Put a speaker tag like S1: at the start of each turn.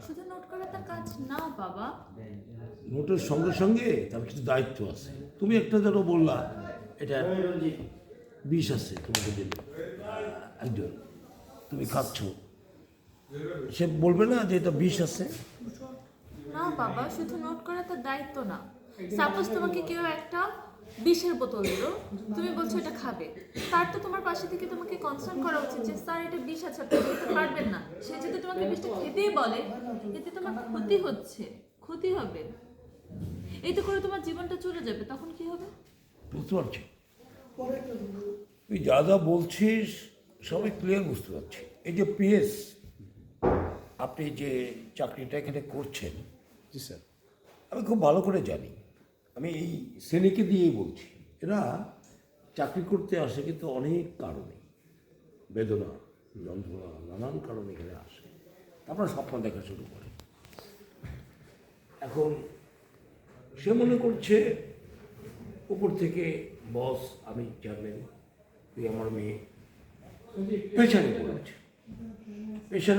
S1: শুধু নোট করাটা কাজ না বাবা।
S2: নোটের সঙ্গে সঙ্গে তার কিছু দায়িত্ব আছে। তুমি একটা যেন বললা এটা বিষ আছে তোমাকে দিলে একজন, তুমি খাচ্ছ, সে বলবে না যে এটা বিষ আছে?
S1: না বাবা, শুধু নোট করাটা দায়িত্ব না। সাপোজ তোমাকে কেউ একটা বিষের বোতল দিল, তুমি বলছো এটা খাবে, তার তো তোমার পাশে থেকে তোমাকে কনসার্ন করা উচিত যে স্যার এটা বিষ আছে, আপনি খেতে পারবেন না। সে যদি তোমাকে বিষটা খেতেই বলে, এতে তোমার ক্ষতি হচ্ছে, ক্ষতি হবে, এতে করে তোমার জীবনটা চলে যাবে, তখন কি হবে?
S2: বুঝতে পারছি, তুই যা যা বলছিস সবাই ক্লিয়ার বুঝতে পারছি। এই যে পিএস আপনি যে চাকরিটা এখানে করছেন,
S3: জি স্যার।
S2: আমি খুব ভালো করে জানি, আমি এই শ্রেণীকে দিয়েই বলছি, এরা চাকরি করতে আসে কিন্তু অনেক কারণে, বেদনা, যন্ত্রণা, নানান কারণে এখানে আসে, তারপর স্বপ্ন দেখা শুরু করে। এখন সে মনে করছে উপর থেকে বস, আমি চেয়ারম্যান, তুই আমার মেয়ে, পেছনে পড়েছে, পেছনে